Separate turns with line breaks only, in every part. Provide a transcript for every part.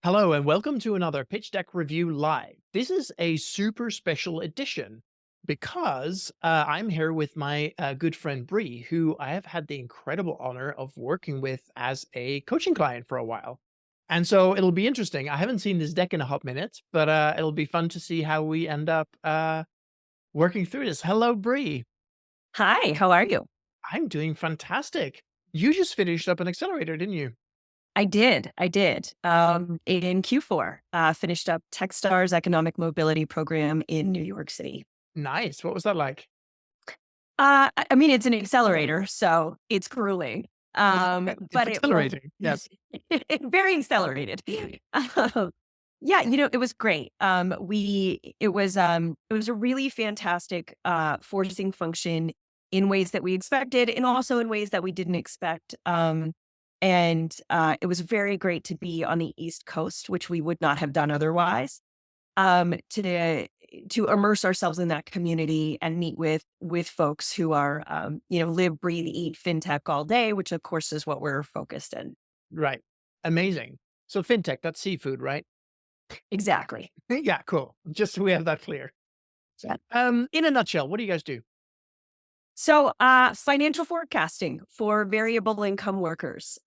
Hello and welcome to another Pitch Deck Review Live. This is a super special edition because I'm here with my good friend Bree, who I have had the incredible honor of working with as a coaching client for a while. And so it'll be interesting. I haven't seen this deck in a hot minute, but it'll be fun to see how we end up working through this. Hello, Bree.
Hi, how are you?
I'm doing fantastic. You just finished up an accelerator, didn't you?
I did. In Q4, finished up Techstars Economic Mobility Program in New York City.
Nice. What was that like?
I mean, it's an accelerator, so it's grueling,
It's
but it was
exhilarating. Yes.
very accelerated. Um, yeah, it was great. It was a really fantastic forcing function in ways that we expected, and also in ways that we didn't expect. And it was very great to be on the East Coast, which we would not have done otherwise. To immerse ourselves in that community and meet with folks who are live, breathe, eat fintech all day, which of course is what we're focused in.
Right. Amazing. So fintech, that's seafood, right?
Exactly.
Yeah, cool. Just so we have that clear.
Yeah.
In a nutshell, what do you guys do?
So, financial forecasting for variable income workers.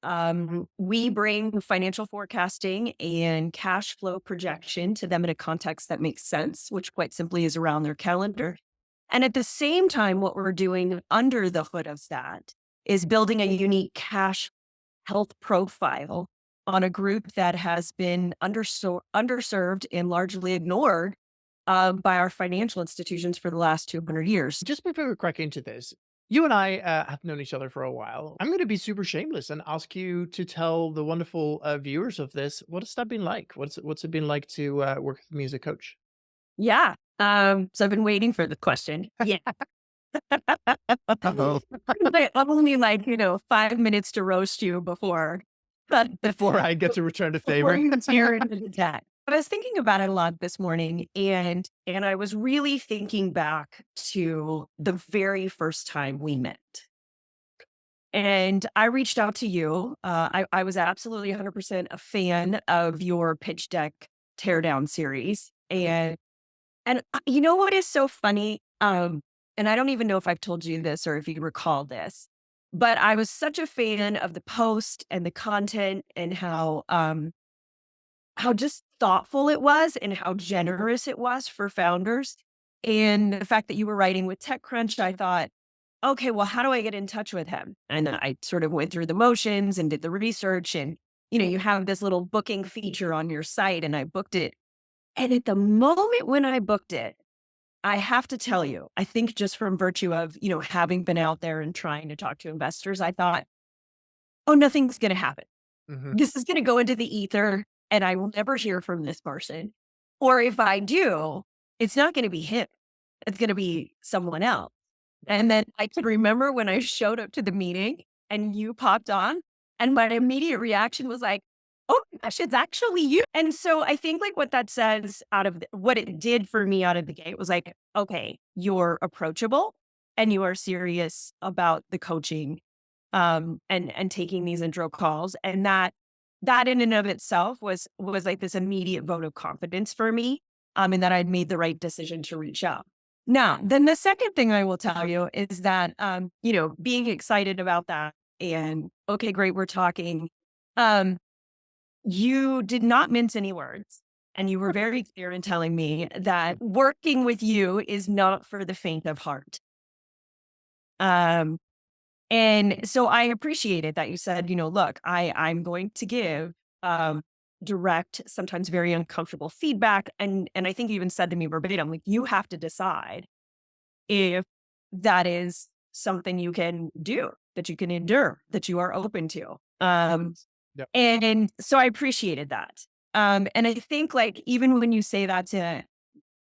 We bring financial forecasting and cash flow projection to them in a context that makes sense, which quite simply is around their calendar. And at the same time, what we're doing under the hood of that is building a unique cash health profile on a group that has been underserved and largely ignored by our financial institutions for the last 200 years.
Just before we crack into this, you and I have known each other for a while. I'm going to be super shameless and ask you to tell the wonderful viewers of this, what has that been like? What's it been like to work with me as a coach?
Yeah. So I've been waiting for the question. Yeah.
Uh-oh.
I'm only 5 minutes to roast you
Before I get to return the
before
favor.
you tear into the deck. But I was thinking about it a lot this morning, and I was really thinking back to the very first time we met. And I reached out to you. I was absolutely 100% a fan of your pitch deck teardown series. And you know what is so funny? And I don't even know if I've told you this or if you recall this, but I was such a fan of the post and the content and how just thoughtful it was and how generous it was for founders. And the fact that you were writing with TechCrunch, I thought, okay, well, how do I get in touch with him? And then I sort of went through the motions and did the research. And, you have this little booking feature on your site, and I booked it. And at the moment when I booked it, I have to tell you, I think just from virtue of, having been out there and trying to talk to investors, I thought, oh, nothing's going to happen.
Hmm.
This is going to go into the ether and I will never hear from this person. Or if I do, it's not going to be him. It's going to be someone else. And then I can remember when I showed up to the meeting and you popped on, and my immediate reaction was like, oh my gosh, it's actually you. And so I think like what that says what it did for me out of the gate was like, okay, you're approachable and you are serious about the coaching and taking these intro calls. And that in and of itself was like this immediate vote of confidence for me. And that I'd made the right decision to reach out. Now, then the second thing I will tell you is that, being excited about that and okay, great, we're talking. Um, you did not mince any words. And you were very clear in telling me that working with you is not for the faint of heart. Um, and so I appreciated that you said, look, I'm going to give um, direct, sometimes very uncomfortable feedback. And I think you even said to me verbatim, like, you have to decide if that is something you can do, that you can endure, that you are open to.
Yep.
And so I appreciated that. And I think like even when you say that to,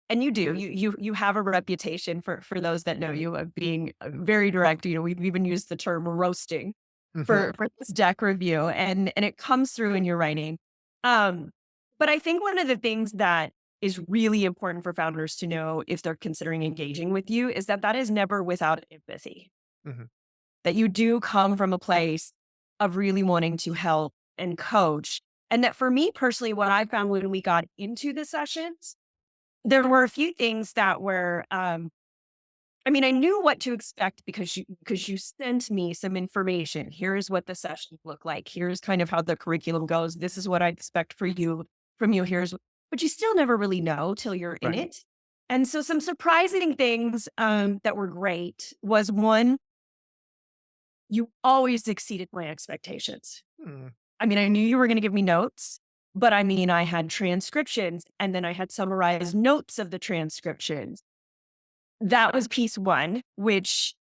and you do, you have a reputation for those that know you of being very direct. We've even used the term roasting
Hmm.
for this deck review, and it comes through in your writing. But I think one of the things that is really important for founders to know if they're considering engaging with you is that is never without empathy.
Hmm.
That you do come from a place of really wanting to help and coach. And that for me personally, what I found when we got into the sessions, there were a few things that were, I mean, I knew what to expect because you sent me some information. Here's what the sessions look like. Here's kind of how the curriculum goes. This is what I expect for you from you. But you still never really know till you're in
Right.
it. And so some surprising things that were great was one, you always exceeded my expectations.
Hmm.
I mean, I knew you were going to give me notes, but I mean, I had transcriptions and then I had summarized notes of the transcriptions. That was piece one, which,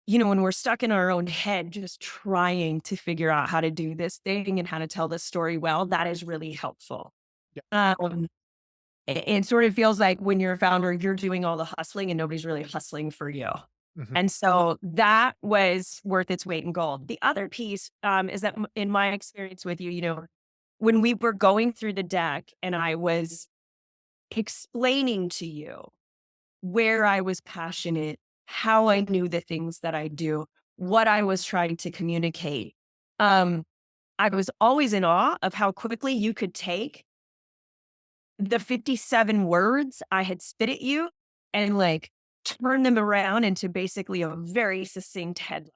when we're stuck in our own head, just trying to figure out how to do this thing and how to tell this story well, that is really helpful.
Yeah.
Um, it sort of feels like when you're a founder, you're doing all the hustling and nobody's really hustling for you.
Mhm.
And so that was worth its weight in gold. The other piece is that in my experience with you, when we were going through the deck and I was explaining to you where I was passionate, how I knew the things that I do, what I was trying to communicate. Um, I was always in awe of how quickly you could take the 57 words I had spit at you and like turn them around into basically a very succinct headline.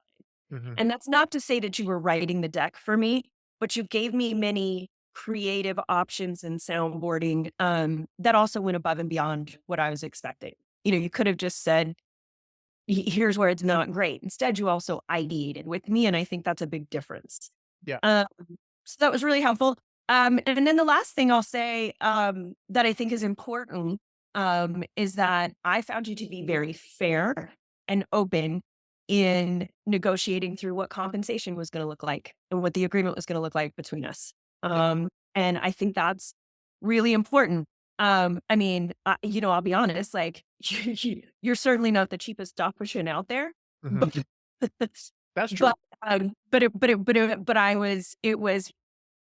Mhm.
And that's not to say that you were writing the deck for me, but you gave me many creative options and soundboarding that also went above and beyond what I was expecting. You could have just said, Here's where it's not great." Instead, you also ideated with me, and I think that's a big difference.
Yeah.
Um, so that was really helpful. And then the last thing I'll say, that I think is important, is that I found you to be very fair and open in negotiating through what compensation was gonna look like and what the agreement was gonna look like between us. And I think that's really important. I mean, I'll be honest, like, you're certainly not the cheapest option out there,
Mhm.
but
That's true.
but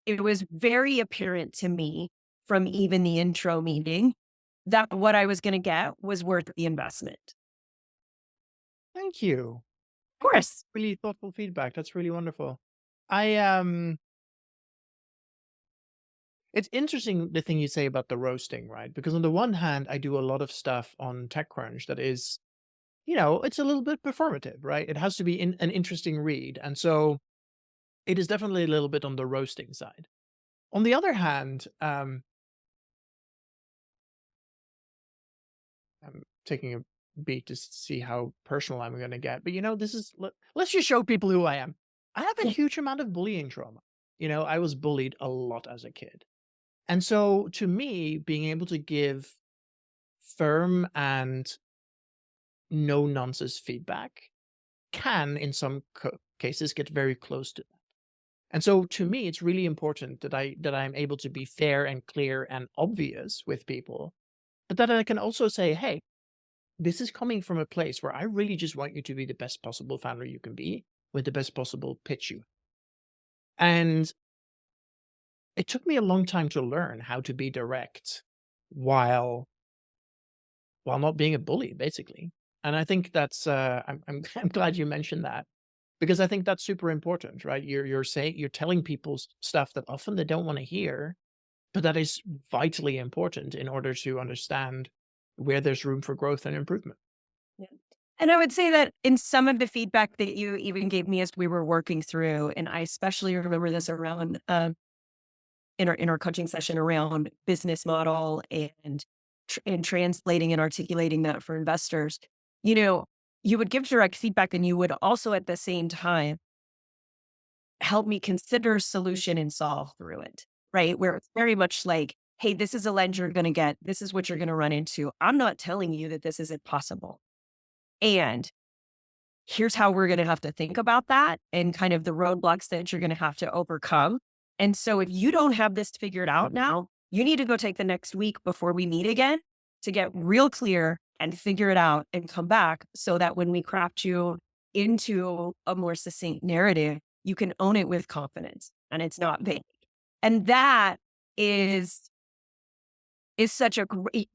it was very apparent to me from even the intro meeting that what I was gonna get was worth the investment.
Thank you.
Of course.
Really thoughtful feedback. That's really wonderful. I It's interesting the thing you say about the roasting, right? Because on the one hand, I do a lot of stuff on TechCrunch that is, it's a little bit performative, right? It has to be an interesting read. And so it is definitely a little bit on the roasting side. On the other hand, I'm taking a beat to see how personal I'm going to get. But let's just show people who I am. I have a
Yeah.
huge amount of bullying trauma. I was bullied a lot as a kid. And so to me, being able to give firm and no nonsense feedback can, in some cases, get very close to that. And so to me, it's really important that I'm able to be fair and clear and obvious with people, but that I can also say, hey, this is coming from a place where I really just want you to be the best possible founder you can be with the best possible pitch you. And it took me a long time to learn how to be direct while not being a bully, basically. And I think that's I'm I'm glad you mentioned that because I think that's super important, right? You're telling people stuff that often they don't want to hear, but that is vitally important in order to understand where there's room for growth and improvement.
Yeah. And I would say that in some of the feedback that you even gave me as we were working through, and I especially remember this around in our coaching session around business model and and translating and articulating that for investors, you know, you would give direct feedback and you would also at the same time help me consider solution and solve through it, right? Where it's very much like, hey, this is a lens you're going to get. This is what you're going to run into. I'm not telling you that this isn't possible. And here's how we're going to have to think about that and kind of the roadblocks that you're going to have to overcome. And so if you don't have this figured out now, you need to go take the next week before we meet again to get real clear and figure it out and come back so that when we craft you into a more succinct narrative, you can own it with confidence and it's not vague. And that is such a great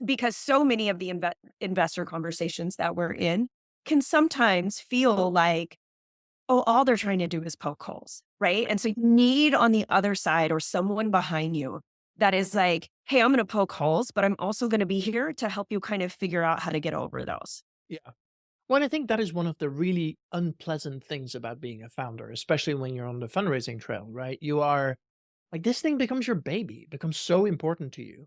because so many of the investor conversations that we're in can sometimes feel like, oh, all they're trying to do is poke holes. right?
Right.
And so you need on the other side or someone behind you that is like, hey, I'm going to poke holes, but I'm also going to be here to help you kind of figure out how to get over those.
Yeah. Well, I think that is one of the really unpleasant things about being a founder, especially when you're on the fundraising trail, right? You are like, this thing becomes your baby, it becomes so important to you.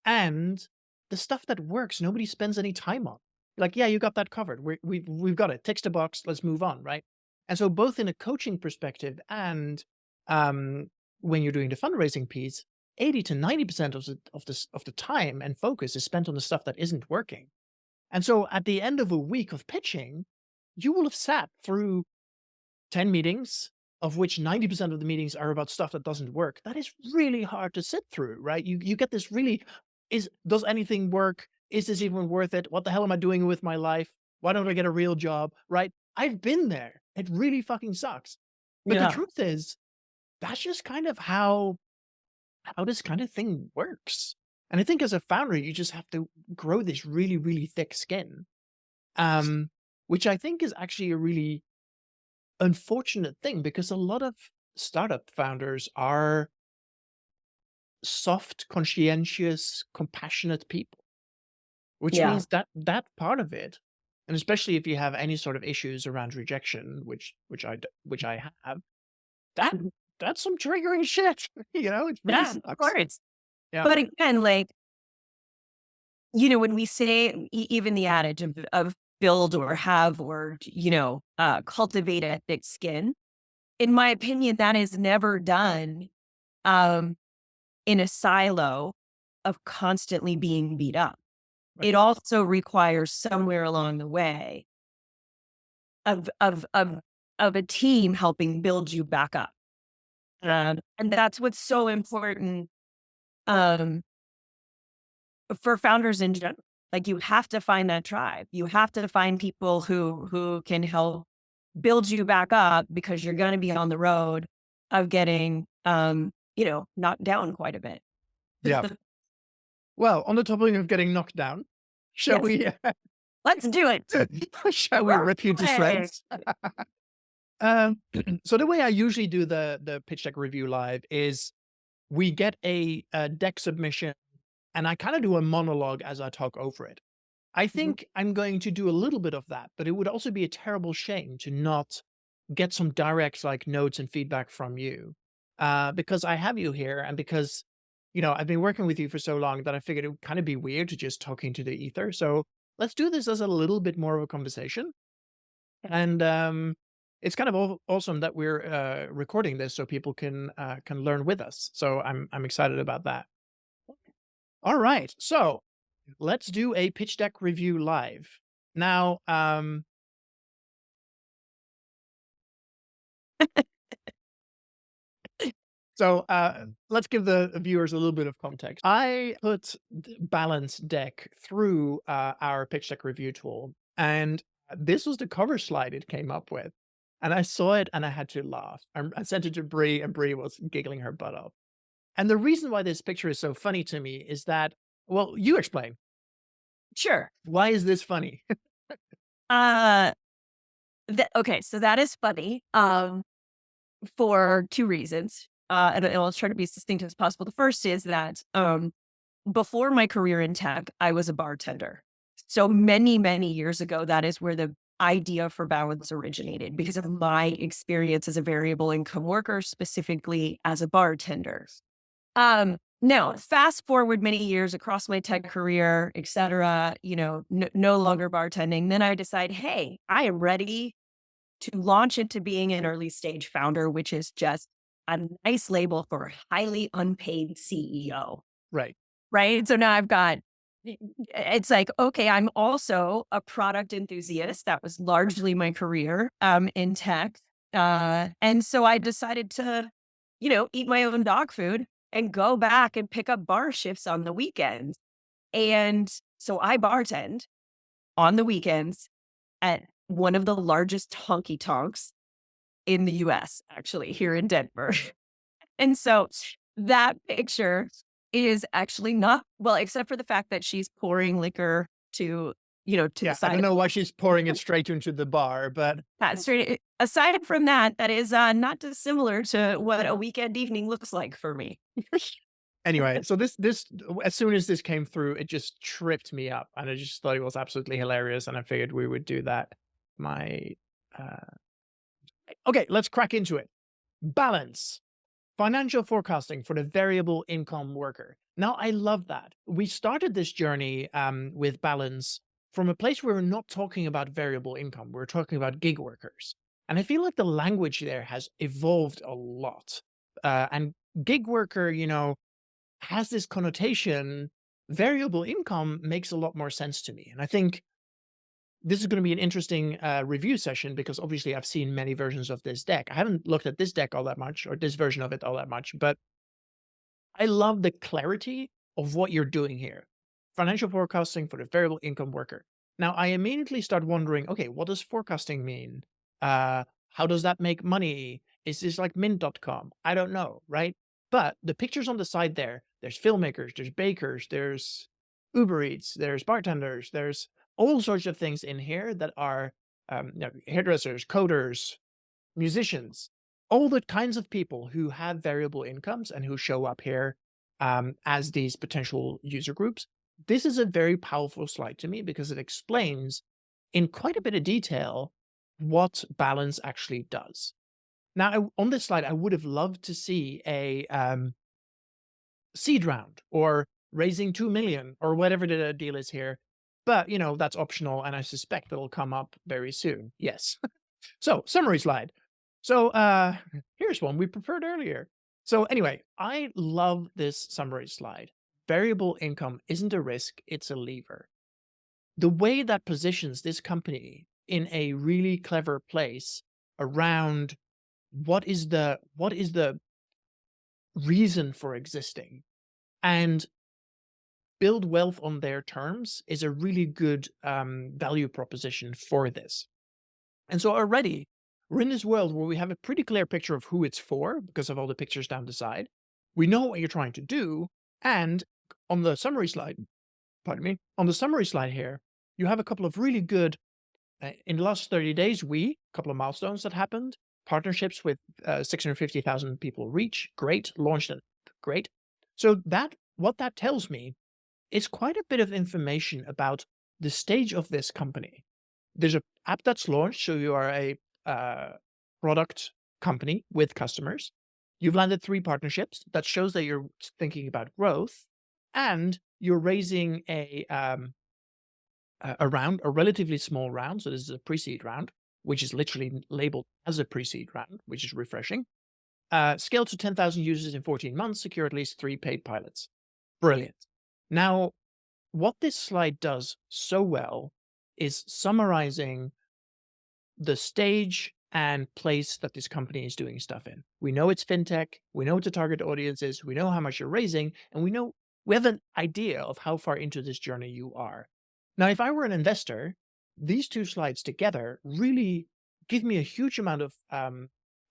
And the stuff that works, nobody spends any time on. Like, yeah, you got that covered. We've got it. Ticks the box. Let's move on, right? And so, both in a coaching perspective and um, when you're doing the fundraising piece, 80 to 90% of the time and focus is spent on the stuff that isn't working. And so, at the end of a week of pitching, you will have sat through 10 meetings, of which 90% of the meetings are about stuff that doesn't work. That is really hard to sit through, right? You get this really, is does anything work? Is this even worth it? What the hell am I doing with my life? Why don't I get a real job? Right? I've been there. It really fucking sucks. But the
Yeah.
truth is, that's just kind of how this kind of thing works. And I think as a founder, you just have to grow this really, really thick skin. Um, which I think is actually a really unfortunate thing because a lot of startup founders are soft, conscientious, compassionate people, which
Yeah.
means that that part of it, and especially if you have any sort of issues around rejection, which I have, that
Mhm.
that's some triggering shit. It really
Yeah, of
sucks.
course.
Yeah.
But again, like, when we say even the adage of build or have or, cultivate a thick skin, in my opinion, that is never done um, in a silo of constantly being beat up.
Right.
It also requires somewhere along the way of a team helping build you back up. And that's what's so important um, for founders in general. Like you have to find that tribe. You have to find people who can help build you back up because you're going to be on the road of getting knocked down quite a bit.
Yeah. Well, on the topic of getting knocked down, shall
Yes,
we
let's do it.
shall we rip you to
Hooray!
shreds? Um, so the way I usually do the pitch deck review live is we get a deck submission, and I kind of do a monologue as I talk over it. I
Mhm.
think I'm going to do a little bit of that, but it would also be a terrible shame to not get some direct like notes and feedback from you, because I have you here, and because I've been working with you for so long that I figured it would kind of be weird to just talking to the ether. So let's do this as a little bit more of a conversation. And it's kind of awesome that we're recording this so people can learn with us. So I'm excited about that. All right, so let's do a pitch deck review live now. Let's give the viewers a little bit of context. I put balance deck through our pitch deck review tool, and this was the cover slide it came up with. And I saw it and I had to laugh. I sent it to Bree, and Bree was giggling her butt off. And the reason why this picture is so funny to me is that, well, you explain.
Sure.
Why is this funny?
Uh, okay, so that is funny for two reasons. And I'll try to be as succinct as possible. The first is that before my career in tech, I was a bartender. So many, many years ago, that is where the idea for balance originated because of my experience as a variable income worker, specifically as a bartender. Now, fast forward many years across my tech career, et cetera, no longer bartending. Then I decide, hey, I am ready to launch into being an early stage founder, which is just a nice label for a highly unpaid CEO.
Right.
Right. So now I've got, it's like, okay, I'm also a product enthusiast. That was largely my career in tech. And so I decided to, eat my own dog food and go back and pick up bar shifts on the weekends. And so I bartend on the weekends at one of the largest honky tonks in the US, actually, here in Denver. And so that picture is actually not well, except for the fact that she's pouring liquor to, to the
Yeah, I
side
don't
of
know why she's pouring it straight into the bar, but
that. Straight aside from that, that is not dissimilar to what a weekend evening looks like for me.
anyway, so this as soon as this came through, it just tripped me up, and I just thought it was absolutely hilarious, and I figured we would do that. My uh, okay, let's crack into it. Balance. Financial forecasting for the variable income worker. Now, I love that. We started this journey with balance from a place where we're not talking about variable income. We're talking about gig workers. And I feel like the language there has evolved a lot. And gig worker, has this connotation. Variable income makes a lot more sense to me. And I think this is going to be an interesting review session because obviously I've seen many versions of this deck. I haven't looked at this deck all that much or this version of it all that much, but I love the clarity of what you're doing here. Financial forecasting for the variable income worker. Now, I immediately start wondering, okay, what does forecasting mean? How does that make money? Is this like mint.com? I don't know, right? But the pictures on the side there, there's filmmakers, there's bakers, there's Uber Eats, there's bartenders, there's all sorts of things in here that are hairdressers, coders, musicians, all the kinds of people who have variable incomes and who show up here as these potential user groups. This is a very powerful slide to me because it explains in quite a bit of detail what balance actually does. Now, on this slide, I would have loved to see a seed round or raising 2 million or whatever the deal is here. But, that's optional. And I suspect it'll come up very soon. Yes. So, summary slide. So, here's one we prepared earlier. So, anyway, I love this summary slide. Variable income isn't a risk, it's a lever. The way that positions this company in a really clever place around what is the reason for existing and build wealth on their terms is a really good value proposition for this. And so already we're in this world where we have a pretty clear picture of who it's for because of all the pictures down the side. We know what you're trying to do. And on the summary slide, pardon me, on the summary slide here, you have a couple of really good, in the last 30 days, a couple of milestones that happened, partnerships with 650,000 people reach, great, launched it, great. So what that tells me is quite a bit of information about the stage of this company. There's a app that's launched, so you are a product company with customers. You've landed 3 partnerships. That shows that you're thinking about growth, and you're raising a round, a relatively small round. So this is a pre-seed round, which is literally labeled as a pre-seed round, which is refreshing. Scale to 10,000 users in 14 months, secure at least 3 paid pilots. Brilliant. Now, what this slide does so well is summarizing the stage and place that this company is doing stuff in. We know it's fintech, we know what the target audience is, we know how much you're raising, and we have an idea of how far into this journey you are. Now, if I were an investor, these 2 slides together really give me a huge amount of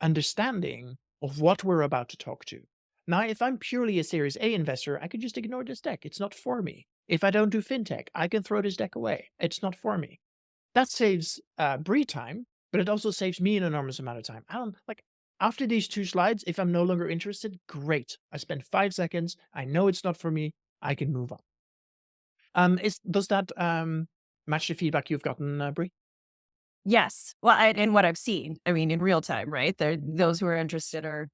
understanding of what we're about to talk to. Now, if I'm purely a Series A investor, I could just ignore this deck. It's not for me. If I don't do fintech, I can throw this deck away. It's not for me. That saves Bree time, but it also saves me an enormous amount of time. I don't like after these 2 slides, if I'm no longer interested, great. I spent 5 seconds. I know it's not for me. I can move on. Does that match the feedback you've gotten, Bree?
Yes. Well, and what I've seen, I mean, in real time, right? There, those who are interested are,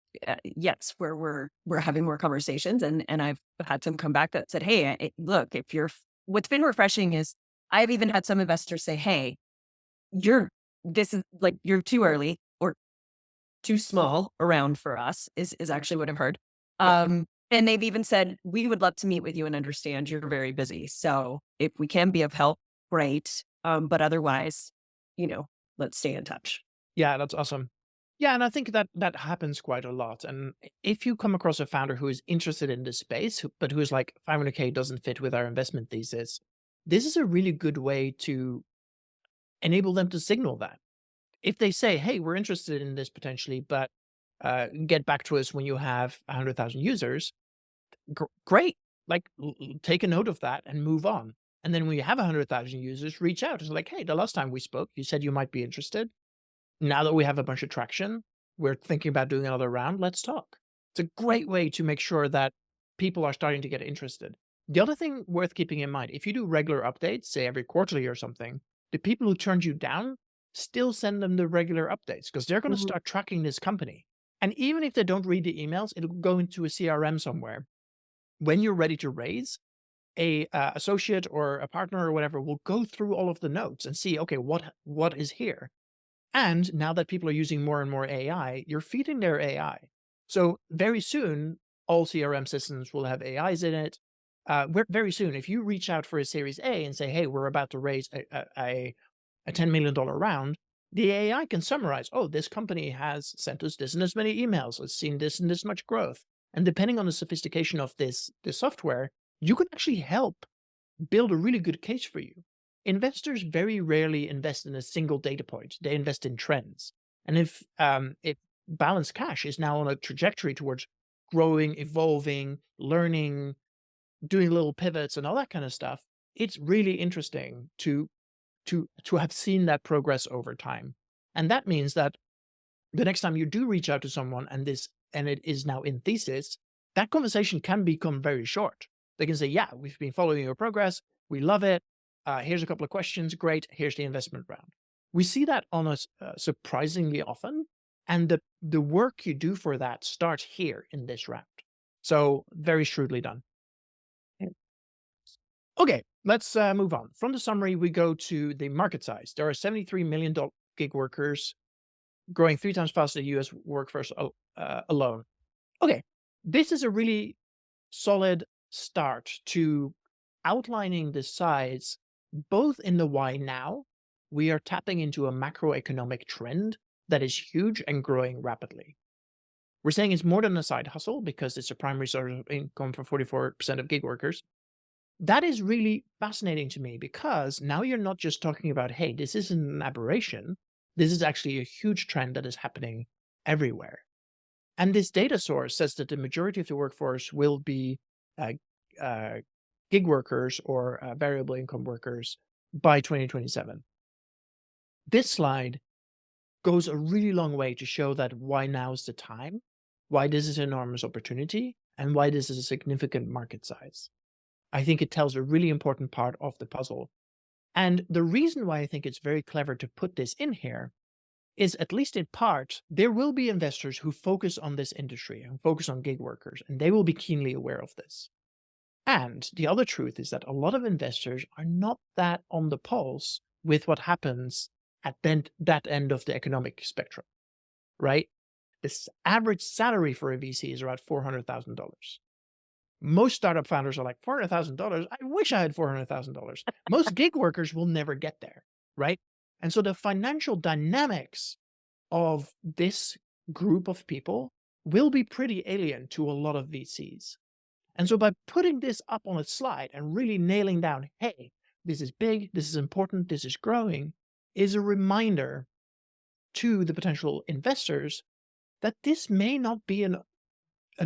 yes, where we're having more conversations, and I've had some come back that said, "Hey, look, if you're," what's been refreshing is I've even had some investors say, "Hey, this is like you're too early or too small around for us," is actually what I've heard.
Yep.
And they've even said, "We would love to meet with you and understand you're very busy. So if we can be of help, great. But otherwise, you know, let's stay in touch."
Yeah, that's awesome. Yeah, and I think that happens quite a lot. And if you come across a founder who is interested in this space, but who is like 500K doesn't fit with our investment thesis, this is a really good way to enable them to signal that. If they say, "Hey, we're interested in this potentially, but get back to us when you have 100,000 users," great. Like, take a note of that and move on. And then when you have 100,000 users, reach out. It's like, hey, the last time we spoke, you said you might be interested. Now that we have a bunch of traction, we're thinking about doing another round. Let's talk. It's a great way to make sure that people are starting to get interested. The other thing worth keeping in mind, if you do regular updates, say every quarterly or something, the people who turned you down still send them the regular updates because they're going to
Mhm.
start tracking this company. And even if they don't read the emails, it'll go into a CRM somewhere. When you're ready to raise, a associate or a partner or whatever will go through all of the notes and see, okay, what is here. And now that people are using more and more AI, you're feeding their AI. So very soon, all CRM systems will have AIs in it. Very soon, if you reach out for a Series A and say, "Hey, we're about to raise a $10 million round," the AI can summarize, "Oh, this company has sent us this and this many emails. It's seen this and this much growth." And depending on the sophistication of this software, you can actually help build a really good case for you. Investors very rarely invest in a single data point. They invest in trends. And if balanced cash is now on a trajectory towards growing, evolving, learning, doing little pivots and all that kind of stuff, it's really interesting to have seen that progress over time. And that means that the next time you do reach out to someone and it is now in thesis, that conversation can become very short. They can say, "Yeah, we've been following your progress. We love it. Here's a couple of questions. Great. Here's the investment round." We see that on us surprisingly often, and the work you do for that starts here in this round. So very shrewdly done. Okay, let's move on. From the summary, we go to the market size. There are 73 million gig workers growing 3 times faster than US workforce alone. Okay, this is a really solid start to outlining the size, both in the why now, we are tapping into a macroeconomic trend that is huge and growing rapidly. We're saying it's more than a side hustle because it's a primary source of income for 44% of gig workers. That is really fascinating to me because now you're not just talking about, hey, this isn't an aberration. This is actually a huge trend that is happening everywhere. And this data source says that the majority of the workforce will be uh, uh, gig workers or variable income workers by 2027. This slide goes a really long way to show that why now is the time, why this is an enormous opportunity, and why this is a significant market size. I think it tells a really important part of the puzzle. And the reason why I think it's very clever to put this in here is, at least in part, there will be investors who focus on this industry and focus on gig workers, and they will be keenly aware of this. And the other truth is that a lot of investors are not that on the pulse with what happens at that end of the economic spectrum, right? This average salary for a VC is around $400,000. Most startup founders are like, $400,000? I wish I had $400,000. Most gig workers will never get there, right? And so the financial dynamics of this group of people will be pretty alien to a lot of VCs. And so by putting this up on a slide and really nailing down, hey, this is big, this is important, this is growing, is a reminder to the potential investors that this may not be an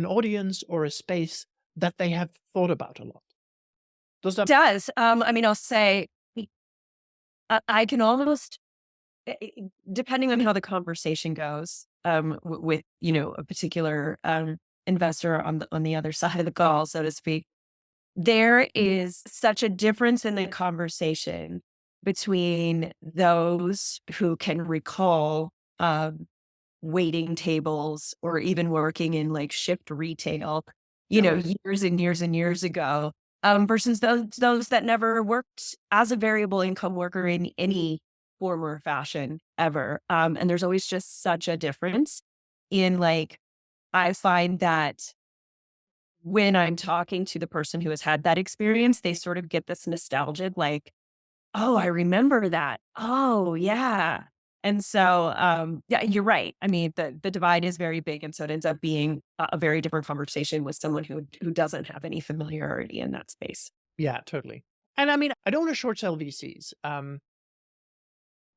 audience or a space that they have thought about a lot. Does that
Does. I mean, I'll say I can almost, depending on how the conversation goes, with, a particular, investor on the other side of the call, so to speak, there is such a difference in the conversation between those who can recall, waiting tables or even working in like shift retail,
Yep.
years and years and years ago, versus those that never worked as a variable income worker in any form or fashion ever. And there's always just such a difference in like, I find that when I'm talking to the person who has had that experience, they sort of get this nostalgic, like, "Oh, I remember that. Oh, yeah." And so, yeah, you're right. I mean, the divide is very big, and so it ends up being a very different conversation with someone who doesn't have any familiarity in that space.
Yeah, totally. And I mean, I don't want to short sell VCs.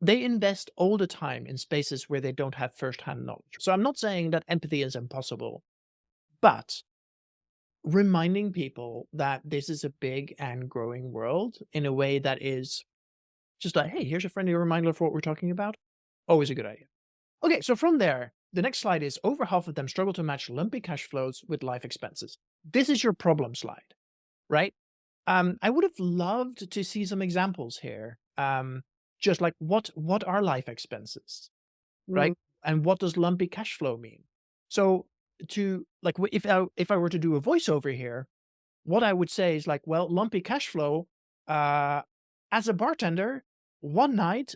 They invest all the time in spaces where they don't have firsthand knowledge. So I'm not saying that empathy is impossible, but reminding people that this is a big and growing world in a way that is just like, hey, here's a friendly reminder for what we're talking about. Always a good idea. Okay, so from there, the next slide is over half of them struggle to match lumpy cash flows with life expenses. This is your problem slide, right? I would have loved to see some examples here. Just like what are life expenses,
Mm,
right? And what does lumpy cash flow mean? So to like if I were to do a voiceover here, what I would say is like, well, lumpy cash flow, uh, as a bartender, one night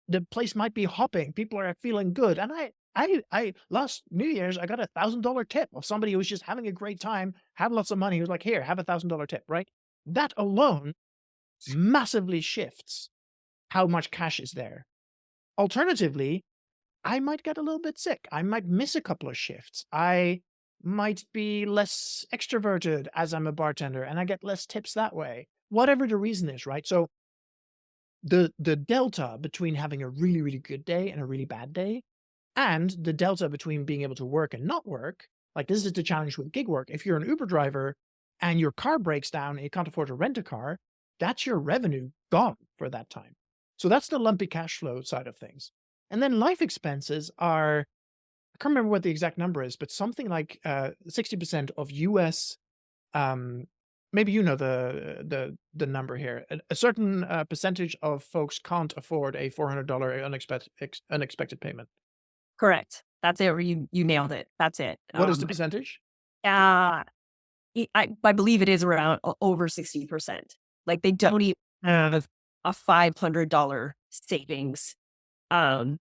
the place might be hopping. People are feeling good. And I last New Year's, I got $1,000 tip of somebody who was just having a great time, had lots of money. He was like, here, have $1,000 tip, right? That alone massively shifts how much cash is there. Alternatively, I might get a little bit sick. I might miss a couple of shifts. I might be less extroverted as I'm a bartender and I get less tips that way. Whatever the reason is, right? So the delta between having a really, really good day and a really bad day, and the delta between being able to work and not work, like this is the challenge with gig work. If you're an Uber driver and your car breaks down and you can't afford to rent a car, that's your revenue gone for that time. So that's the lumpy cash flow side of things. And then life expenses are, I can't remember what the exact number is, but something like 60% of US, um, maybe you know the number here. A certain percentage of folks can't afford a $400 unexpected payment.
correct. That's it. You nailed it. That's it.
What is the percentage?
Uh, I believe it is around over 60%. Like they don't even have a $500 savings um,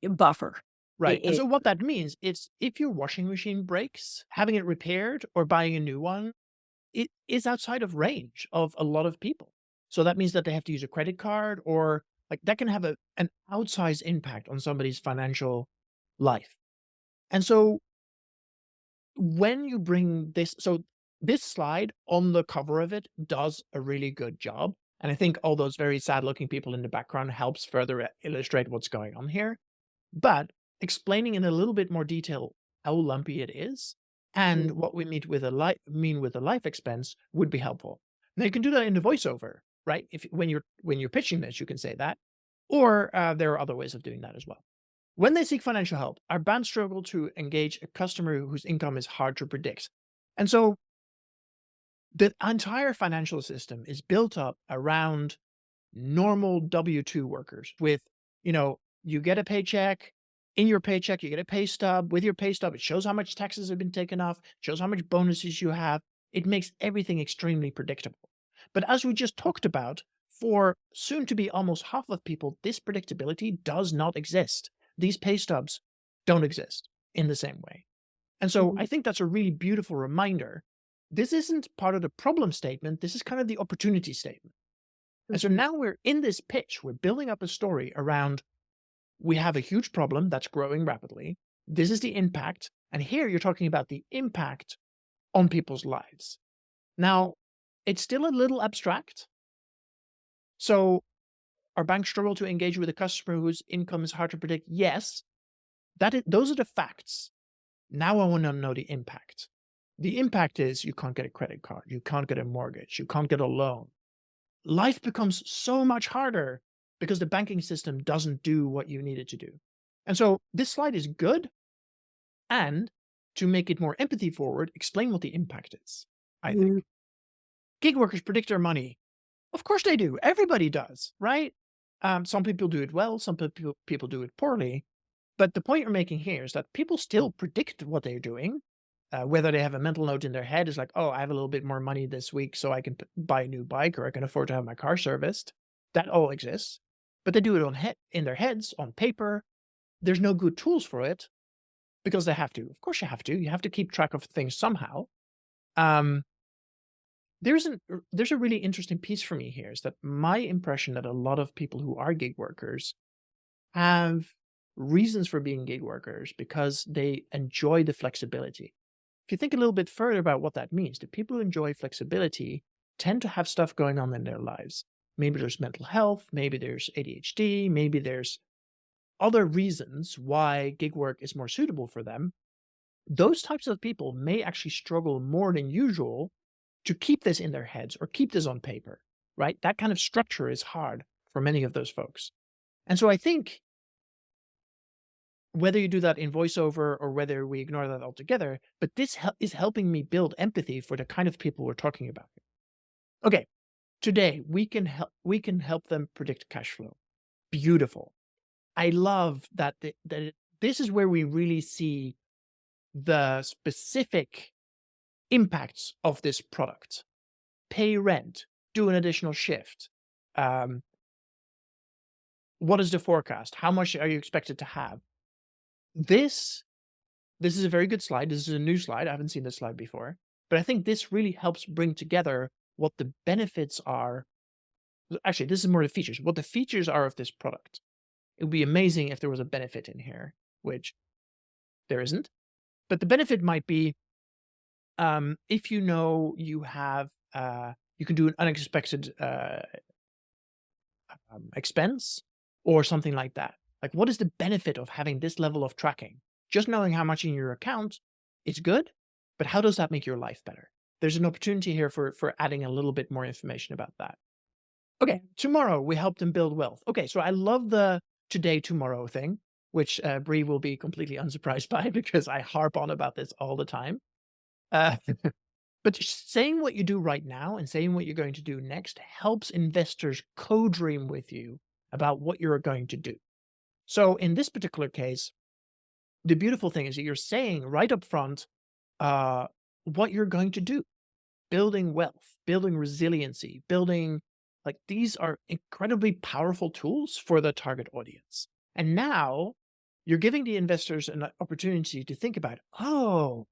buffer.
Right. And
It
so what that means is if your washing machine breaks, having it repaired or buying a new one, it is outside of range of a lot of people. So that means that they have to use a credit card or like that can have an outsized impact on somebody's financial life. And so when you bring this, so this slide on the cover of it does a really good job. And I think all those very sad looking people in the background helps further illustrate what's going on here. But explaining in a little bit more detail how lumpy it is and
mm,
what we mean with a life expense would be helpful. Now you can do that in the voiceover, right? If when you're pitching this, you can say that, or there are other ways of doing that as well. When they seek financial help, our band struggle to engage a customer whose income is hard to predict, and so the entire financial system is built up around normal W-2 workers with, you get a paycheck. In your paycheck, you get a pay stub. With your pay stub, it shows how much taxes have been taken off, shows how much bonuses you have. It makes everything extremely predictable. But as we just talked about, for soon to be almost half of people, this predictability does not exist. These pay stubs don't exist in the same way. And so
mhm,
I think that's a really beautiful reminder. This isn't part of the problem statement. This is kind of the opportunity statement. And so
mhm,
now we're in this pitch, we're building up a story around we have a huge problem that's growing rapidly. This is the impact. And here you're talking about the impact on people's lives. Now, it's still a little abstract. So, our banks struggle to engage with a customer whose income is hard to predict. Yes, those are the facts. Now I want to know the impact. The impact is you can't get a credit card, you can't get a mortgage, you can't get a loan. Life becomes so much harder because the banking system doesn't do what you need it to do. And so this slide is good. And to make it more empathy forward, explain what the impact is, I think.
mhm,
Gig workers predict their money. Of course they do. Everybody does, right? Some people do it well, some people do it poorly. But the point you're making here is that people still predict what they're doing, whether they have a mental note in their head is like, oh, I have a little bit more money this week, so I can buy a new bike or I can afford to have my car serviced. That all exists. But they do it in their heads, on paper. There's no good tools for it because they have to. Of course, you have to. You have to keep track of things somehow. Um, there's a really interesting piece for me here is that my impression that a lot of people who are gig workers have reasons for being gig workers because they enjoy the flexibility. If you think a little bit further about what that means, the people who enjoy flexibility tend to have stuff going on in their lives. Maybe there's mental health, maybe there's ADHD, maybe there's other reasons why gig work is more suitable for them. those types of people may actually struggle more than usual to keep this in their heads or keep this on paper, right? That kind of structure is hard for many of those folks. And so I think whether you do that in voiceover or whether we ignore that altogether, but this is helping me build empathy for the kind of people we're talking about. Okay, today we can help them predict cash flow. Beautiful. I love that this is where we really see the specific impacts of this product. Pay rent, do an additional shift. Um, what is the forecast? How much are you expected to have? This this is a very good slide. This is a new slide. I haven't seen this slide before, but I think this really helps bring together what the benefits are. Actually, this is more the features. What the features are of this product. It would be amazing if there was a benefit in here, which there isn't. But the benefit might be if you know you have you can do an unexpected expense or something like that. Like, what is the benefit of having this level of tracking? Just knowing how much in your account is good, but how does that make your life better? There's an opportunity here for adding a little bit more information about that. Okay, tomorrow we help them build wealth. Okay, so I love the today tomorrow thing, which Bree will be completely unsurprised by because I harp on about this all the time. Uh, but saying what you do right now and saying what you're going to do next helps investors co-dream with you about what you're going to do. So in this particular case, the beautiful thing is that you're saying right up front uh, what you're going to do, building wealth, building resiliency, building like these are incredibly powerful tools for the target audience. And now you're giving the investors an opportunity to think about, oh,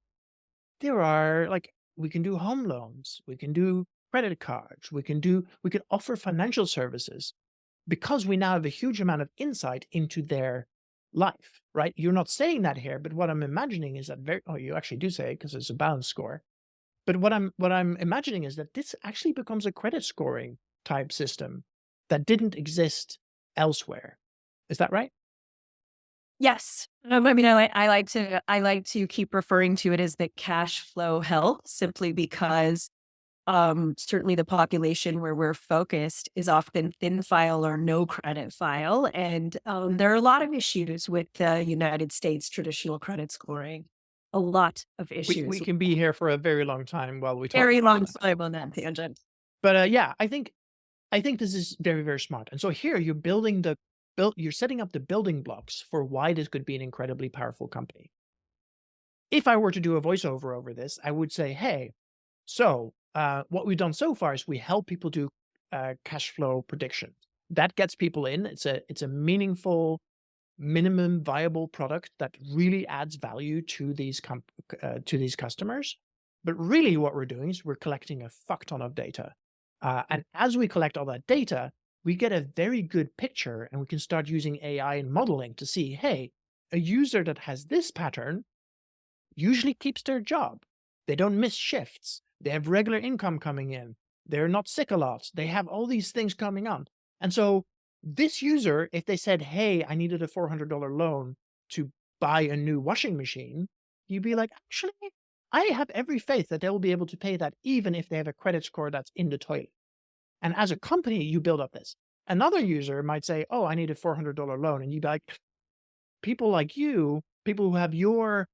there are like we can do home loans, we can do credit cards, we can offer financial services because we now have a huge amount of insight into their life, right? You're not saying that here, but what I'm imagining is that oh, you actually do say it because it's a balance score. But what I'm imagining is that this actually becomes a credit scoring type system that didn't exist elsewhere. Is that right?
Yes. I mean, I like to keep referring to it as the cash flow health simply because certainly the population where we're focused is often thin file or no credit file. And there are a lot of issues with the United States traditional credit scoring. A lot of
We
issues.
can be here for a very long time while we talk
Very
about
long
that.
time on that tangent.
But yeah, I think this is very, very smart. And so here you're you're setting up the building blocks for why this could be an incredibly powerful company. If I were to do a voiceover over this, I would say, hey, so what we've done so far is we help people do cash flow prediction. That gets people in. It's a meaningful minimum viable product that really adds value to to these customers. But really, what we're doing is we're collecting a fuck ton of data, and as we collect all that data, we get a very good picture, and we can start using AI and modeling to see, hey, a user that has this pattern usually keeps their job. They don't miss shifts. They have regular income coming in. They're not sick a lot. They have all these things coming on. And so this user, if they said, hey, I needed a $400 loan to buy a new washing machine, you'd be like, actually, I have every faith that they will be able to pay that even if they have a credit score that's in the toilet. And as a company, you build up this. Another user might say, oh, I need a $400 loan. And you'd be like, people like you, people who have your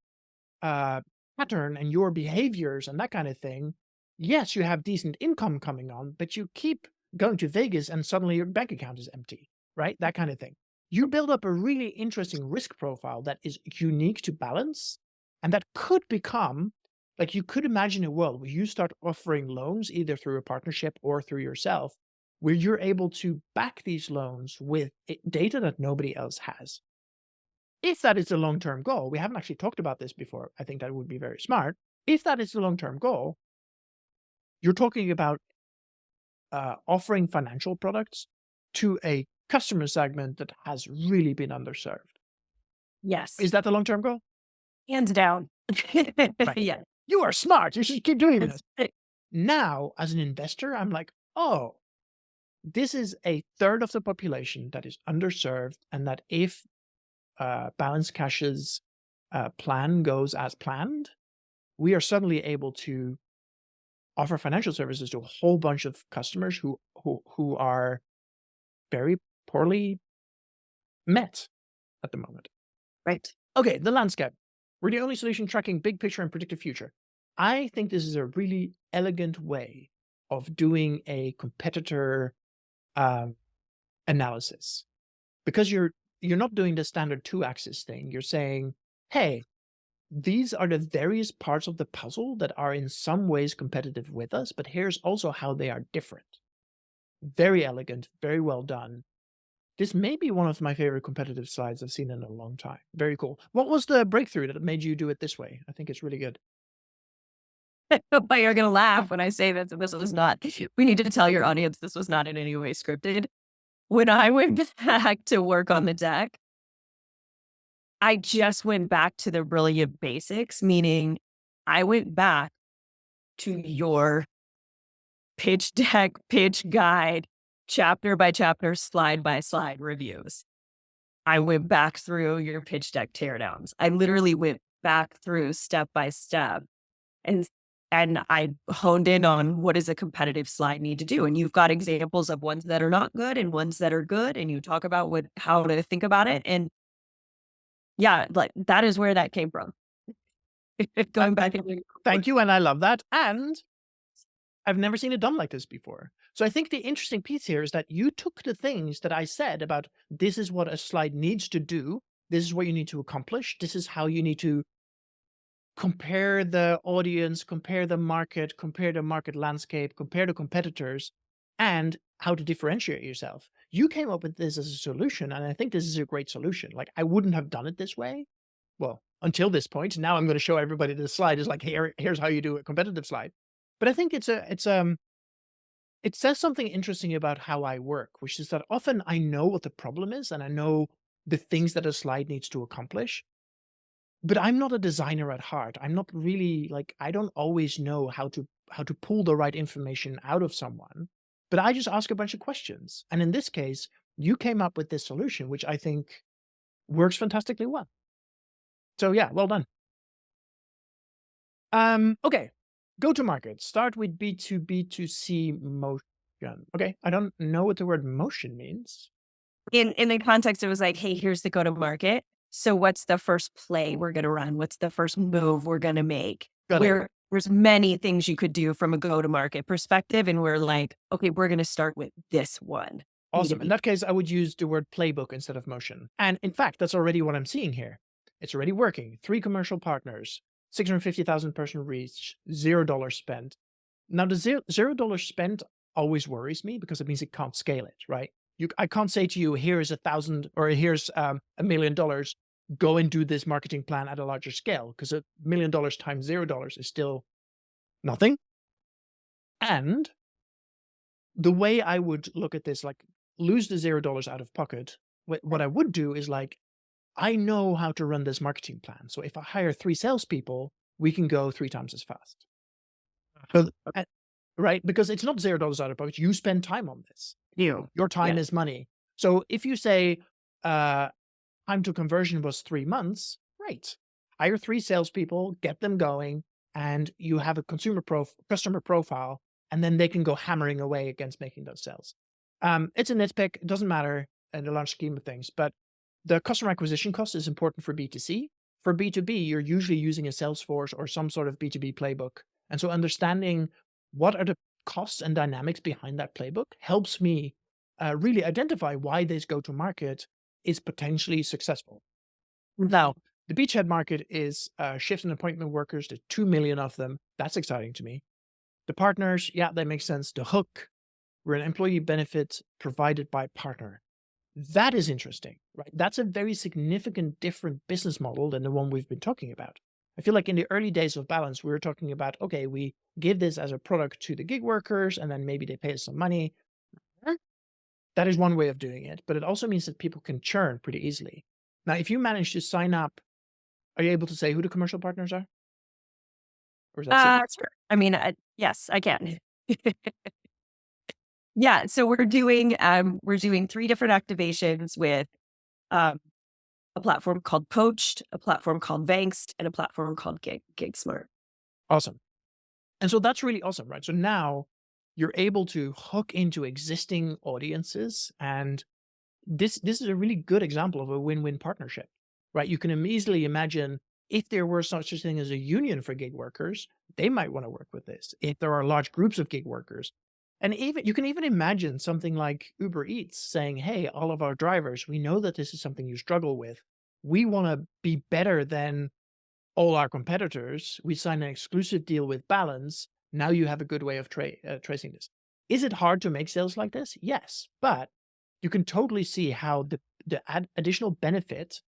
uh, pattern and your behaviors and that kind of thing, yes, you have decent income coming on, but you keep going to Vegas and suddenly your bank account is empty, right? That kind of thing. You build up a really interesting risk profile that is unique to balance and that could become like you could imagine a world where you start offering loans either through a partnership or through yourself, where you're able to back these loans with data that nobody else has. If that is the long-term goal, we haven't actually talked about this before. I think that would be very smart. If that is the long-term goal, you're talking about offering financial products to a customer segment that has really been underserved.
Yes.
Is that the long-term goal?
Hands down.
Right.
Yeah.
You are smart. You should keep doing
That's
this. Now, as an investor, I'm like, oh, this is a third of the population that is underserved, and that if balance caches plan goes as planned, we are suddenly able to offer financial services to a whole bunch of customers who are very poorly met at the moment.
Right.
Okay, the landscape. We're the only solution tracking big picture and predictive future. I think this is a really elegant way of doing a competitor um, analysis because you're not doing the standard two-axis thing. You're saying, hey, these are the various parts of the puzzle that are in some ways competitive with us, but here's also how they are different. Very elegant, very well done. This may be one of my favorite competitive slides I've seen in a long time. Very cool. What was the breakthrough that made you do it this way? I think it's really good.
But you're going to laugh when I say that this was not, we need to tell your audience this was not in any way scripted. When I went back to work on the deck, I just went back to the brilliant basics, meaning I went back to your pitch deck, pitch guide, chapter by chapter, slide by slide reviews. I went back through your pitch deck teardowns. I literally went back through step by step and I honed in on what does a competitive slide need to do. And you've got examples of ones that are not good and ones that are good. And you talk about how to think about it. And yeah, like that is where that came from.
Uh,
Going back and doing
Thank you, and I love that. And I've never seen it done like this before. So I think the interesting piece here is that you took the things that I said about this is what a slide needs to do, this is what you need to accomplish, this is how you need to compare the audience, compare the market landscape, compare the competitors, and how to differentiate yourself. You came up with this as a solution, and I think this is a great solution. Like, I wouldn't have done it this way. Well, until this point. Now I'm going to show everybody this slide is like, here's how you do a competitive slide. But I think it says something interesting about how I work, which is that often I know what the problem is and I know the things that a slide needs to accomplish, but I'm not a designer at heart. I'm not really like I don't always know how to pull the right information out of someone, but I just ask a bunch of questions. And in this case, you came up with this solution, which I think works fantastically well. So yeah, well done. Okay. Go to market. Start with B2B2C motion. Okay. I don't know what the word motion means.
in the context, it was like, hey, here's the go to market. So what's the first play we're gonna run? What's the first move we're gonna make?
Got it.
Where there's many things you could do from a go to market perspective. And we're like, okay, we're gonna start with this one.
Awesome. In
B2B.
that case, I would use the word playbook instead of motion. And in fact, that's already what I'm seeing here. It's already working. 3 commercial partners, 650,000 person reach, $0 spent. Now, the $0 spent always worries me because it means it can't scale it, right? I can't say to you, here's 1,000 or here's $1 million. Go and do this marketing plan at a larger scale because $1 million times $0 is still nothing. And the way I would look at this, like lose the $0 out of pocket. What I would do is like, I know how to run this marketing plan. So if I hire 3 salespeople, we can go 3 times as fast. So, right? Because it's not $0 out of pocket. You spend time on this.
You.
Your time
Yeah.
is money. So if you say, time to conversion was 3 months, great. Hire 3 salespeople, get them going, and you have a customer profile, and then they can go hammering away against making those sales. It's a nitpick. It doesn't matter in the large scheme of things, but the customer acquisition cost is important for B2C. For B2B, you're usually using a Salesforce or some sort of B2B playbook. And so understanding what are the costs and dynamics behind that playbook helps me really identify why this go to market is potentially successful. Now, the beachhead market is shift and appointment workers. There's 2 million of them. That's exciting to me. The partners, yeah, that makes sense. The hook, we're an employee benefit provided by partner. That is interesting, right? That's a very significant different business model than the one we've been talking about. I feel like in the early days of Balance, we were talking about, okay, we give this as a product to the gig workers and then maybe they pay us some money. That is one way of doing it, but it also means that people can churn pretty easily. Now, if you manage to sign up, are you able to say who the commercial partners are? Or is that secret?
Sure. I mean, yes, I can. Yeah. So we're doing 3 different activations with um a platform called Poached, a platform called Vankst, and a platform called GigSmart.
Awesome. And so that's really awesome, right? So now you're able to hook into existing audiences, and this is a really good example of a win-win partnership, right? You can easily imagine if there were such a thing as a union for gig workers, they might want to work with this. If there are large groups of gig workers, and even you can even imagine something like Uber Eats saying, "Hey, all of our drivers, we know that this is something you struggle with. We want to be better than all our competitors. We sign an exclusive deal with Balance. Now you have a good way of tracing this." Is it hard to make sales like this? Yes, but you can totally see how the additional benefit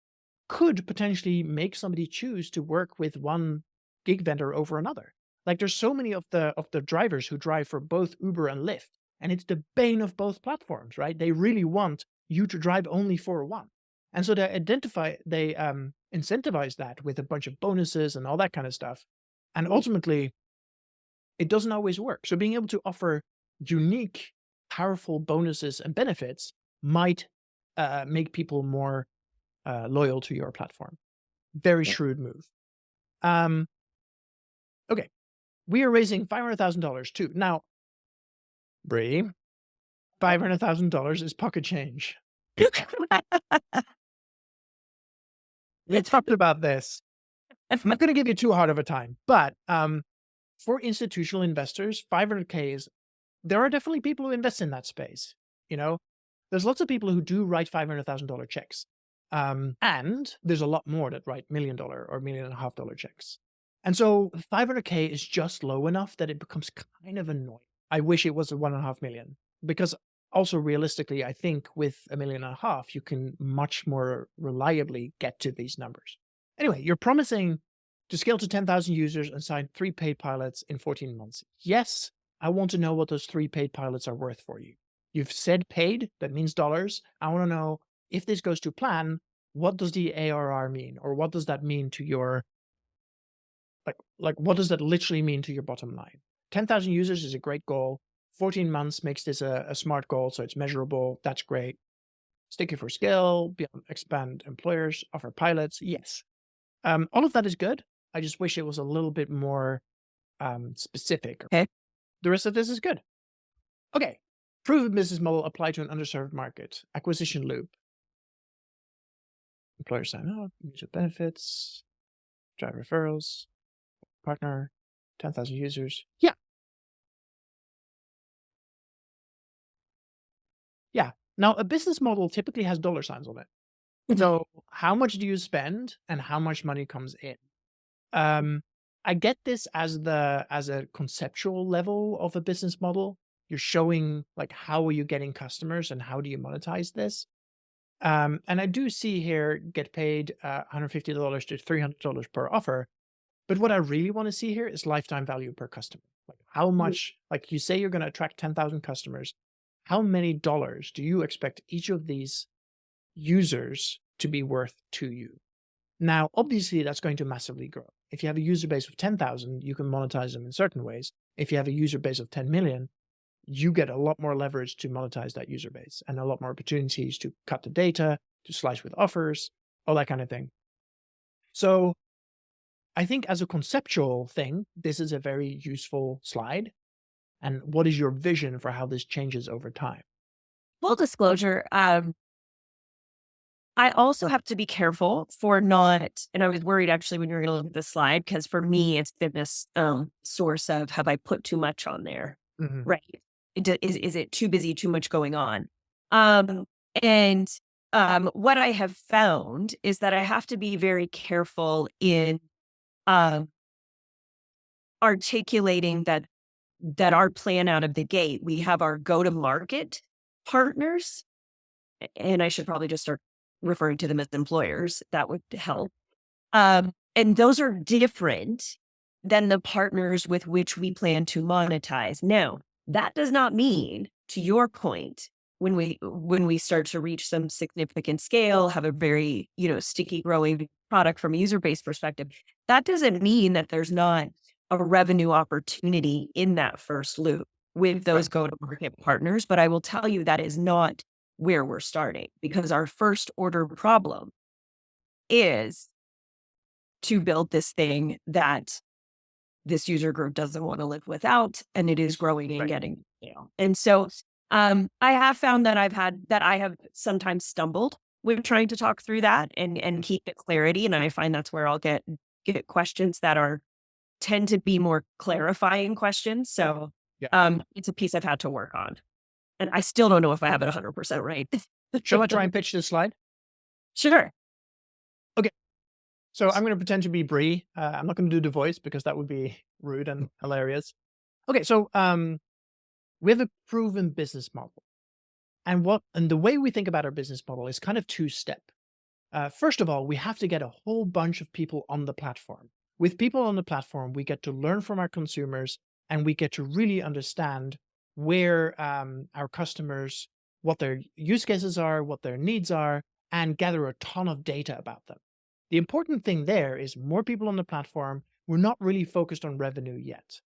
could potentially make somebody choose to work with one gig vendor over another. Like there's so many of the drivers who drive for both Uber and Lyft, and it's the bane of both platforms, right? They really want you to drive only for one. And so they incentivize that with a bunch of bonuses and all that kind of stuff. And ultimately, it doesn't always work. So being able to offer unique, powerful bonuses and benefits might make people more loyal to your platform. Very
Yeah.
shrewd move. Um, okay, we are raising $500,000 too. Now, Bree, $500,000 is pocket change. We talked about this. I'm not going to give you too hard of a time, but for institutional investors, 500K is, there are definitely people who invest in that space. You know, there's lots of people who do write $500,000 checks. And there's a lot more that write $1 million or $1.5 million checks. And so 500K is just low enough that it becomes kind of annoying. I wish it was a 1.5 million, because also realistically, I think with $1.5 million, you can much more reliably get to these numbers. Anyway, you're promising to scale to 10,000 users and sign 3 paid pilots in 14 months. Yes, I want to know what those 3 paid pilots are worth for you. You've said paid, that means dollars. I want to know, if this goes to plan, what does the ARR mean? Or what does that mean to your, like what does that literally mean to your bottom line? 10,000 users is a great goal. 14 months makes this a smart goal, so it's measurable. That's great. Sticky for scale, expand employers, offer pilots. Yes. All of that is good. I just wish it was a little bit more specific.
Okay.
The rest of this is good. Okay. Proven business model applied to an underserved market. Acquisition loop. Employer sign up, user benefits, drive referrals, partner, 10,000 users. Yeah. Yeah. Now, a business model typically has dollar signs on it. So how much do you spend and how much money comes in? I get this as a conceptual level of a business model. You're showing like, how are you getting customers and how do you monetize this? And I do see here get paid $150 to $300 per offer. But what I really want to see here is lifetime value per customer. Like how much, like you say you're going to attract 10,000 customers. How many dollars do you expect each of these users to be worth to you? Now, obviously, that's going to massively grow. If you have a user base of 10,000, you can monetize them in certain ways. If you have a user base of 10 million, you get a lot more leverage to monetize that user base and a lot more opportunities to cut the data, to slice with offers, all that kind of thing. So I think as a conceptual thing, this is a very useful slide. And what is your vision for how this changes over time?
Full disclosure, I also have to be careful for not, and I was worried actually when you were going to look at this slide, because for me, it's been this source of, have I put too much on there?
Mhm.
Right. Is it too busy, too much going on? Um, and what I have found is that I have to be very careful in um, articulating that our plan out of the gate, we have our go-to-market partners, and I should probably just start referring to them as employers. That would help. And those are different than the partners with which we plan to monetize. Now, that does not mean, to your point, when we start to reach some significant scale, have a very, sticky growing product from a user base perspective, that doesn't mean that there's not a revenue opportunity in that first loop with those
Right.
go-to-market partners. But I will tell you that is not where we're starting, because our first order problem is to build this thing that this user group doesn't want to live without, and it is growing and
Right.
getting, and so I have found that I have sometimes stumbled with trying to talk through that and keep it clarity. And I find that's where I'll get questions that are tend to be more clarifying questions. So
Yeah.
it's a piece I've had to work on. And I still don't know if I have it 100% right.
Shall I try and pitch this slide?
Sure.
Okay. So I'm going to pretend to be Bree. I'm not going to do the voice because that would be rude and hilarious. Okay. So we have a proven business model. And the way we think about our business model is kind of two-step. First of all, we have to get a whole bunch of people on the platform. With people on the platform, we get to learn from our consumers and we get to really understand where our customers, what their use cases are, what their needs are, and gather a ton of data about them. The important thing there is more people on the platform. We're not really focused on revenue yet.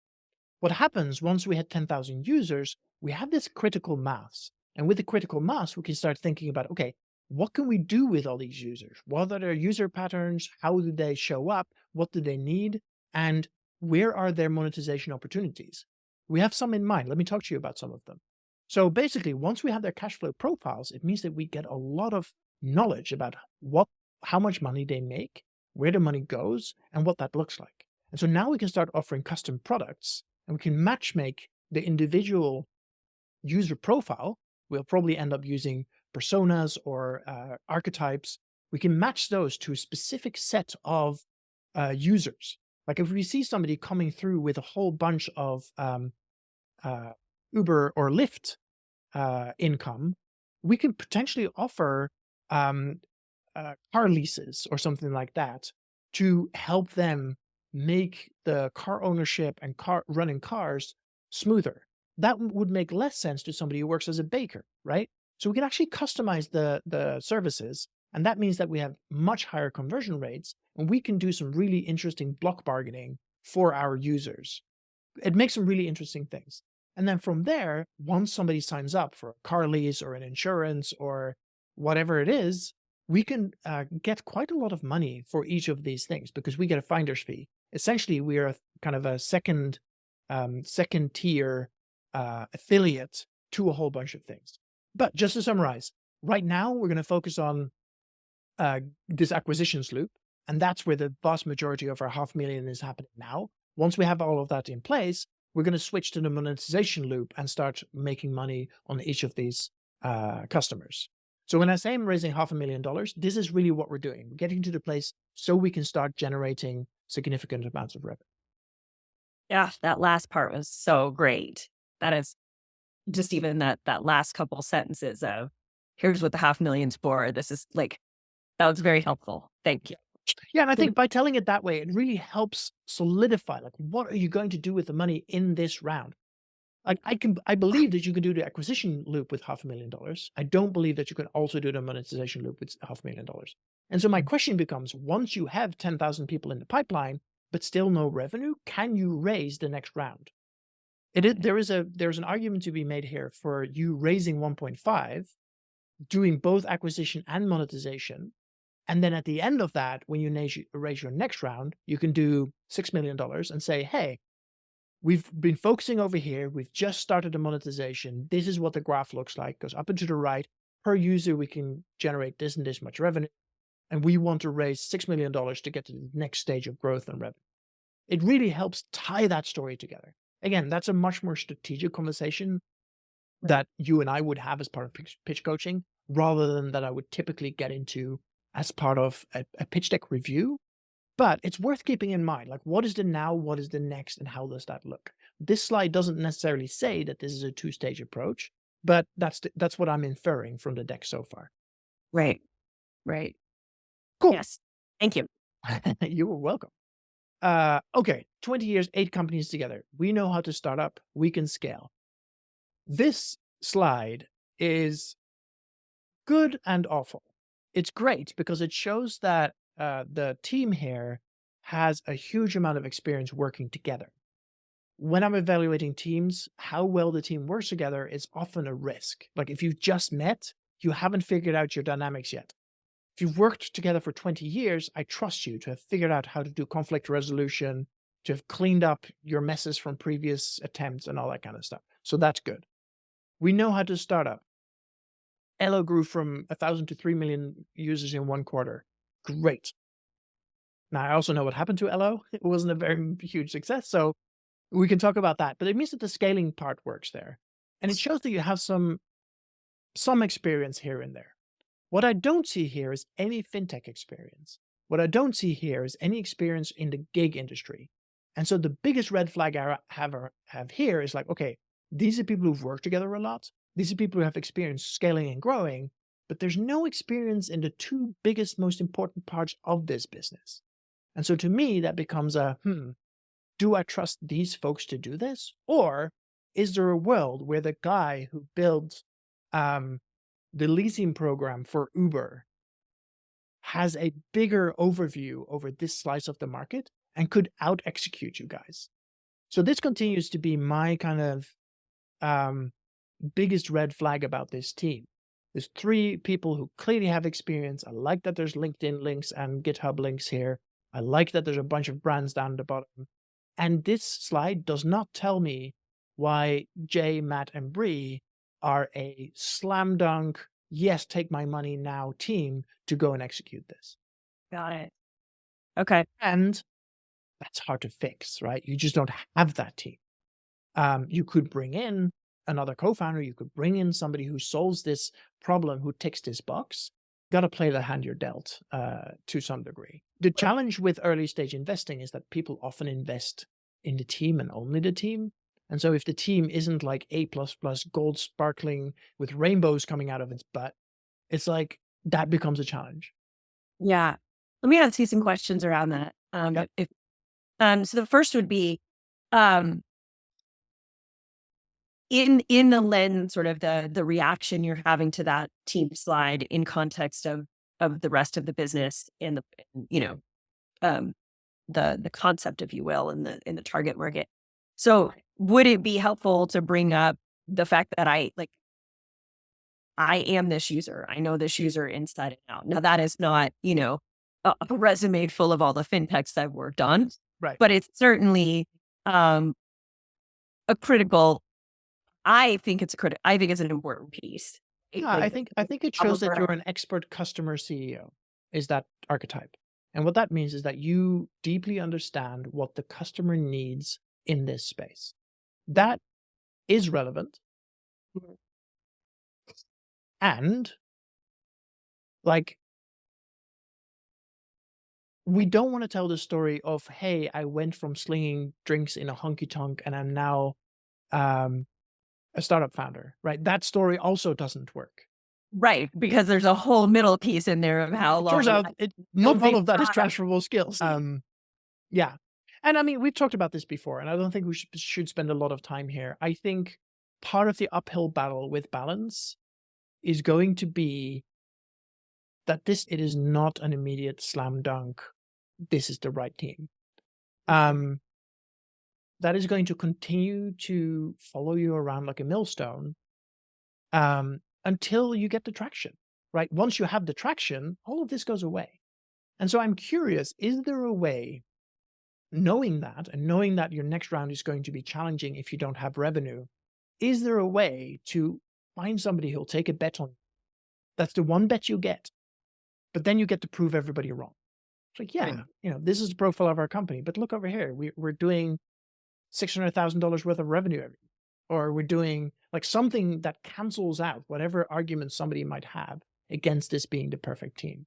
What happens once we hit 10,000 users, we have this critical mass. And with the critical mass, we can start thinking about, okay, what can we do with all these users? What are their user patterns? How do they show up? What do they need? And where are their monetization opportunities? We have some in mind. Let me talk to you about some of them. So basically, once we have their cash flow profiles, it means that we get a lot of knowledge about how much money they make, where the money goes, and what that looks like. And so now we can start offering custom products and we can match make the individual user profile. We'll probably end up using personas or archetypes. We can match those to a specific set of users. Like if we see somebody coming through with a whole bunch of uh, Uber or Lyft income, we can potentially offer um, car leases or something like that to help them make the car ownership and car running cars smoother. That would make less sense to somebody who works as a baker, right? So we can actually customize the services, and that means that we have much higher conversion rates, and we can do some really interesting block bargaining for our users. It makes some really interesting things. And then from there, once somebody signs up for a car lease or an insurance or whatever it is, we can get quite a lot of money for each of these things because we get a finder's fee. Essentially, we are kind of a second tier affiliate to a whole bunch of things. But just to summarize, right now we're going to focus on this acquisitions loop, and that's where the vast majority of our 500,000 is happening now. Once we have all of that in place, we're going to switch to the monetization loop and start making money on each of these customers. So when I say I'm raising $500,000, this is really what we're doing. We're getting to the place so we can start generating significant amounts of revenue.
Yeah, that last part was so great. That is just even that last couple sentences of here's what the 500,000's for. This is like that was very helpful. Thank you.
Yeah, and I think by telling it that way, it really helps solidify, like, what are you going to do with the money in this round? Like, I believe that you can do the acquisition loop with $500,000. I don't believe that you can also do the monetization loop with $500,000. And so my question becomes, once you have 10,000 people in the pipeline, but still no revenue, can you raise the next round? There's an argument to be made here for you raising 1.5, doing both acquisition and monetization. And then at the end of that, when you raise your next round, you can do $6 million and say, hey, we've been focusing over here. We've just started the monetization. This is what the graph looks like. Goes up and to the right. Per user, we can generate this and this much revenue. And we want to raise $6 million to get to the next stage of growth and revenue. It really helps tie that story together. Again, that's a much more strategic conversation that you and I would have as part of pitch coaching, rather than that I would typically get into as part of a pitch deck review. But it's worth keeping in mind, like, what is the now, what is the next, and how does that look? This slide doesn't necessarily say that this is a two-stage approach, but that's what I'm inferring from the deck so far.
Right. Right.
Cool.
Yes. Thank you.
You were welcome. Okay, 20 years, 8 companies together. We know how to start up. We can scale. This slide is good and awful. It's great because it shows that the team here has a huge amount of experience working together. When I'm evaluating teams, how well the team works together is often a risk. Like if you've just met, you haven't figured out your dynamics yet. If you've worked together for 20 years, I trust you to have figured out how to do conflict resolution, to have cleaned up your messes from previous attempts and all that kind of stuff. So that's good. We know how to start up. Elo grew from 1,000 to 3 million users in 1 quarter. Great. Now, I also know what happened to Elo. It wasn't a very huge success, so we can talk about that. But it means that the scaling part works there. And it shows that you have some experience here and there. What I don't see here is any fintech experience. What I don't see here is any experience in the gig industry. And so the biggest red flag I have here is like, okay, these are people who've worked together a lot. These are people who have experience scaling and growing, but there's no experience in the two biggest, most important parts of this business. And so to me, that becomes do I trust these folks to do this? Or is there a world where the guy who built the leasing program for Uber has a bigger overview over this slice of the market and could out execute you guys? So this continues to be my kind of biggest red flag about this team. There's 3 people who clearly have experience. I like that there's LinkedIn links and GitHub links here. I like that there's a bunch of brands down the bottom. And this slide does not tell me why Jay, Matt, and Bree are a slam dunk, yes, take my money now team to go and execute this.
Got it. Okay.
And that's hard to fix, right? You just don't have that team. You could bring in another co-founder. You could bring in somebody who solves this problem, who ticks this box. Got to play the hand you're dealt to some degree. The challenge with early stage investing is that people often invest in the team and only the team. And so if the team isn't like A++ gold sparkling with rainbows coming out of its butt, it's like that becomes a challenge.
Yeah. Let me ask you some questions around that.
Yep.
So the first would be, in the lens, sort of the reaction you're having to that team slide in context of the rest of the business and the, you know, the concept, if you will, in the target market. So would it be helpful to bring up the fact that I am this user? I know this user inside and out. Now that is not, a resume full of all the fintechs I've worked on,
Right.
but it's certainly a critical. I think it's an important piece.
Yeah, I think it shows that you're an expert customer CEO, is that archetype. And what that means is that you deeply understand what the customer needs in this space. That is relevant.
Mhm.
And like, we don't want to tell the story of, hey, I went from slinging drinks in a honky tonk and I'm now a startup founder, right? That story also doesn't work.
Right, because there's a whole middle piece in there of how long.
Turns out not all of that is
product.
transferable skills. Yeah. And I mean, we've talked about this before, and I don't think we should spend a lot of time here. I think part of the uphill battle with balance is going to be that it is not an immediate slam dunk. This is the right team. That is going to continue to follow you around like a millstone until you get the traction, right? Once you have the traction, all of this goes away. And so I'm curious, is there a way, knowing that and knowing that your next round is going to be challenging if you don't have revenue, is there a way to find somebody who'll take a bet on you? That's the one bet you get, but then you get to prove everybody wrong. It's like, yeah, this is the profile of our company, but look over here. We're doing $600,000 worth of revenue every year, or we're doing like something that cancels out whatever argument somebody might have against this being the perfect team.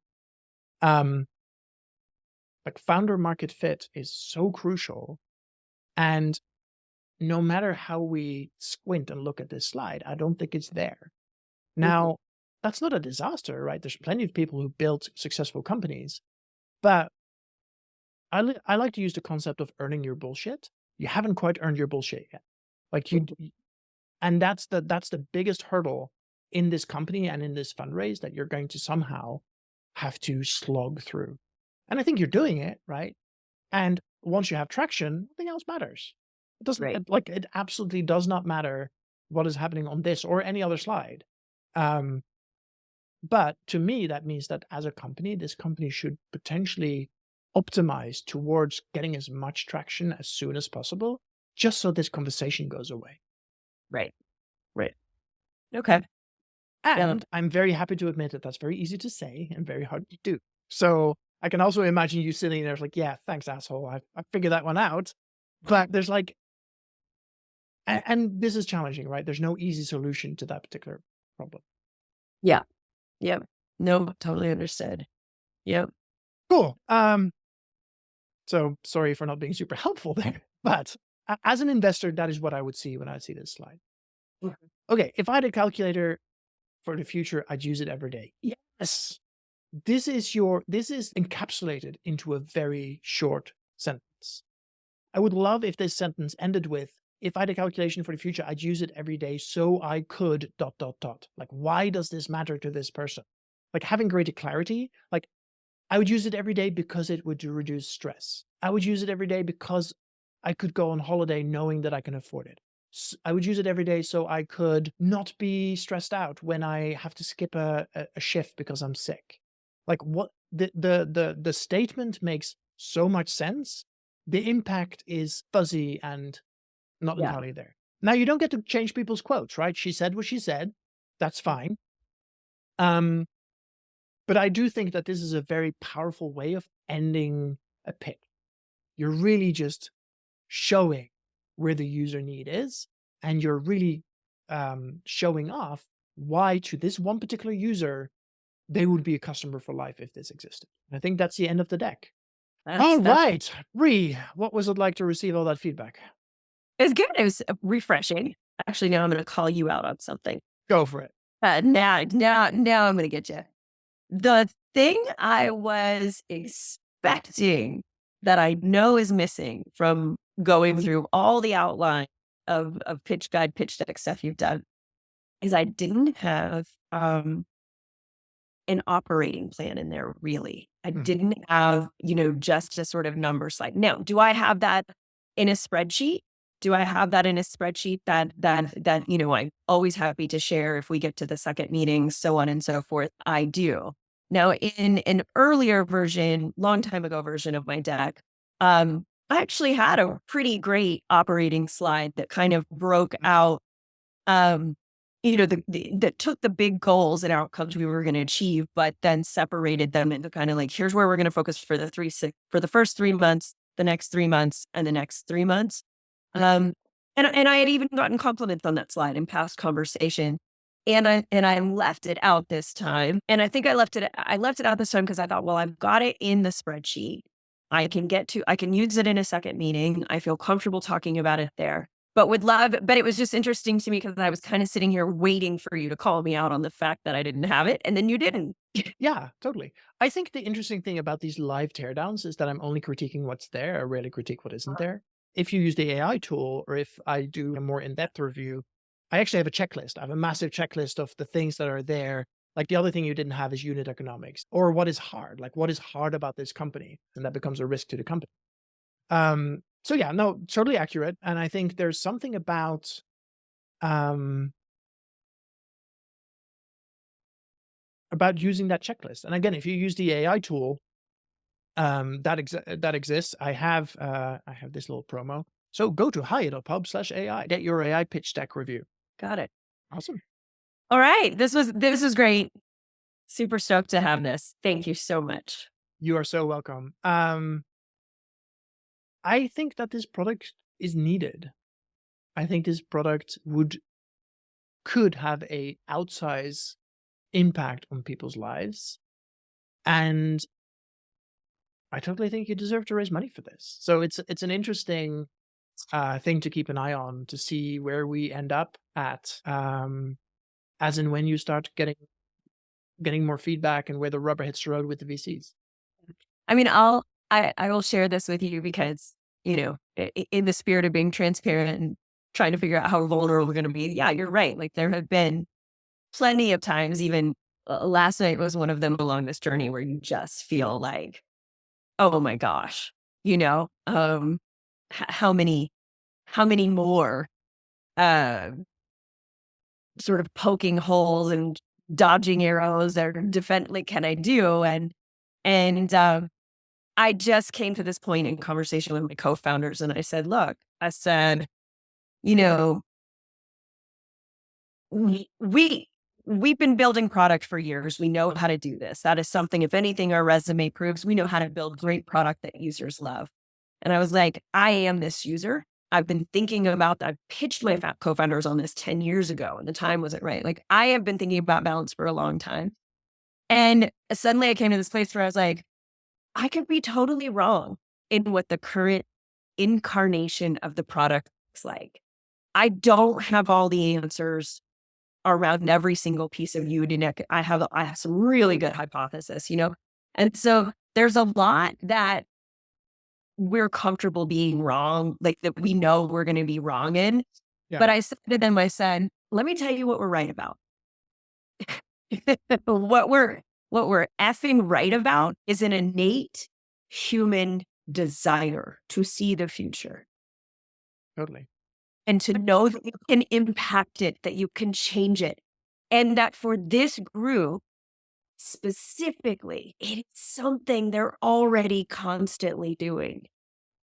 Like founder market fit is so crucial. And no matter how we squint and look at this slide, I don't think it's there. Now, that's not a disaster, right? There's plenty of people who built successful companies, but I like to use the concept of earning your bullshit. You haven't quite earned your bullshit yet. Like and that's the biggest hurdle in this company and in this fundraise that you're going to somehow have to slog through. And I think you're doing it, right? And once you have traction, nothing else matters. It doesn't it absolutely does not matter what is happening on this or any other slide. But to me, that means that as a company, this company should potentially optimize towards getting as much traction as soon as possible, just so this conversation goes away.
Right. Right. Okay. Yeah.
And I'm very happy to admit that that's very easy to say and very hard to do. So I can also imagine you sitting there like, yeah, thanks, asshole. I figured that one out. But there's like, and this is challenging, right? There's no easy solution to that particular problem.
Yeah. Yep. No, totally understood. Yep.
Cool. So sorry for not being super helpful there, but as an investor, that is what I would see when I see this slide.
Mhm.
Okay, if I had a calculator for the future, I'd use it every day. Yes. This is encapsulated into a very short sentence. I would love if this sentence ended with, if I had a calculation for the future, I'd use it every day so I could dot dot dot. Like, why does this matter to this person? Like having greater clarity, like I would use it every day because it would reduce stress. I would use it every day because I could go on holiday knowing that I can afford it. I would use it every day so I could not be stressed out when I have to skip a shift because I'm sick. Like what the statement makes so much sense. The impact is fuzzy and not
Yeah.
entirely there. Now you don't get to change people's quotes, right? She said what she said. That's fine. Um, but I do think that this is a very powerful way of ending a pitch. You're really just showing where the user need is, and you're really showing off why to this one particular user they would be a customer for life if this existed. And I think that's the end of the deck. All
That's
right, Bree, what was it like to receive all that feedback?
it's good. It was refreshing. Actually, now I'm going to call you out on something.
Go for it.
Now I'm going to get you. The thing I was expecting that I know is missing from going through all the outline of pitch guide, pitch deck stuff you've done is I didn't have an operating plan in there really. I
Hmm.
didn't have, just a sort of number slide. Now, do I have that in a spreadsheet? Do I have that in a spreadsheet that, I'm always happy to share if we get to the second meeting, so on and so forth? I do. Now, in an earlier version, long time ago version of my deck, I actually had a pretty great operating slide that kind of broke out um, that took the big goals and outcomes we were going to achieve, but then separated them into kind of like, here's where we're going to focus for for the first 3 months, the next 3 months, and the next 3 months. Um, and I had even gotten compliments on that slide in past conversation. And I left it out this time. And I think I left it out this time because I thought, well, I've got it in the spreadsheet. I can use it in a second meeting. I feel comfortable talking about it there. But it was just interesting to me because I was kind of sitting here waiting for you to call me out on the fact that I didn't have it, and then you didn't.
Yeah, totally. I think the interesting thing about these live teardowns is that I'm only critiquing what's there. I rarely critique what isn't there. If you use the AI tool, or if I do a more in-depth review, I actually have a checklist. I have a massive checklist of the things that are there. Like the other thing you didn't have is unit economics, or what is hard. Like what is hard about this company, and that becomes a risk to the company. So yeah, no, totally accurate. And I think there's something um, about using that checklist. And again, if you use the AI tool, that exists. I have this little promo. So go to haje.pub/AI. Get your AI pitch deck review.
Got it.
Awesome.
All right. This was great. Super stoked to have this. Thank you so much.
You are so welcome. I think that this product is needed. I think this product could have a outsize impact on people's lives. And I totally think you deserve to raise money for this. So it's an interesting thing to keep an eye on to see where we end up at, as in when you start getting more feedback and where the rubber hits the road with the VCs.
I mean, I will share this with you because, in the spirit of being transparent and trying to figure out how vulnerable we're going to be. Yeah, you're right. Like there have been plenty of times, even last night was one of them along this journey where you just feel like, oh my gosh, how many more, uh, sort of poking holes and dodging arrows or defend like can I do? And I just came to this point in conversation with my co-founders and I said, look, I said, you know, we we've been building product for years. We know how to do this. That is something, if anything, our resume proves we know how to build great product that users love. And I was like, I am this user. I've been thinking about, I pitched my co-founders on this 10 years ago and the time wasn't right. Like I have been thinking about balance for a long time. And suddenly I came to this place where I was like, I could be totally wrong in what the current incarnation of the product looks like. I don't have all the answers around every single piece of Udinec. I have some really good hypothesis, And so there's a lot that we're comfortable being wrong, like that we know we're going to be wrong in.
Yeah,
But I said to them, I said, let me tell you what we're right about. what we're what we're effing right about is an innate human desire to see the future
totally.
and to know that you can impact it, that you can change it. And that for this group specifically, it is something they're already constantly doing.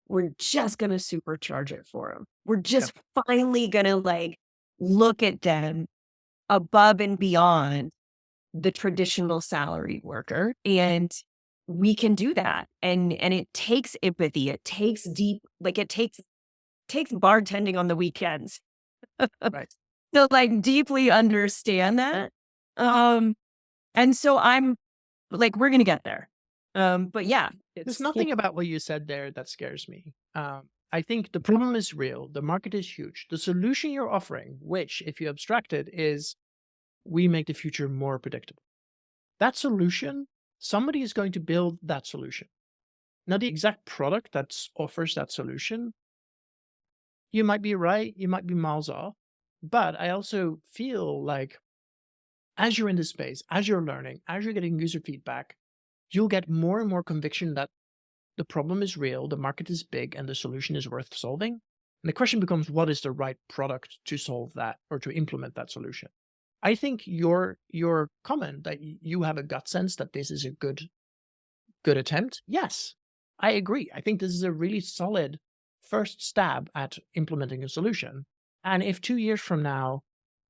We're just going to supercharge it for them. We're just finally going to like look at them above and beyond the traditional salaried worker. And we can do that. And it takes empathy. It takes deep, like it takes bartending on the weekends
Right.
to like deeply understand that. And so I'm like, we're gonna get there. But yeah,
There's
it's
nothing about what you said there that scares me. I think the problem is real. The market is huge. The solution you're offering, which, if you abstract it, is we make the future more predictable. That solution, somebody is going to build that solution. Now, the exact product that offers that solution, you might be right, you might be miles off. But I also feel like as you're in this space, as you're learning, as you're getting user feedback, you'll get more and more conviction that the problem is real, the market is big, and the solution is worth solving. And the question becomes, what is the right product to solve that or to implement that solution? I think your comment that you have a gut sense that this is a good attempt. Yes, I agree. I think this is a really solid first stab at implementing a solution. And if 2 years from now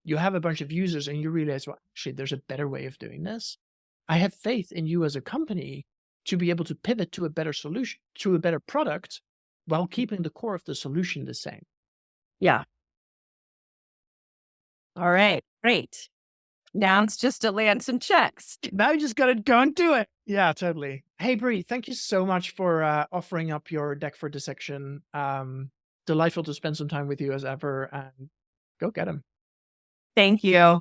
you have a bunch of users and you realize, well, actually, there's a better way of doing this, I have faith in you as a company to be able to pivot to a better solution, to a better product, while keeping the core of the solution the same.
yeah. All right, great. Now it's just to land some checks.
Now you just got to go and do it. Yeah, totally. Hey, Bree, thank you so much for offering up your deck for dissection. Delightful to spend some time with you as ever, and go get them.
Thank you.